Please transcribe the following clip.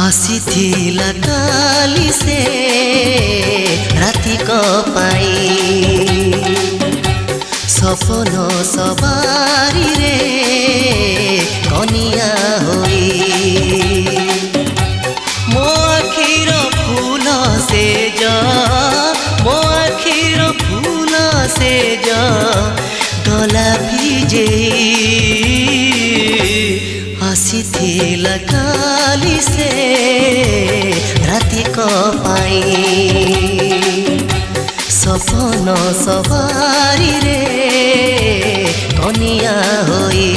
ଆସିଥିଲା କାଲି ସେ ରାତିକ ପାଇଁ ସପନ ସବାରିରେ କନିଆ ହୋଇ ମୋ ଆଖିର ଫୁଲ ସେଜ ମୋ ଆଖିର ଫୁଲ ସେଜ ଗଲା ଭିଜେଇ ଆସିଥିଲା କାଲି ସେ ରାତିକ ପାଇଁ ସପନ ସବାରିରେ କନିଆ ହୋଇ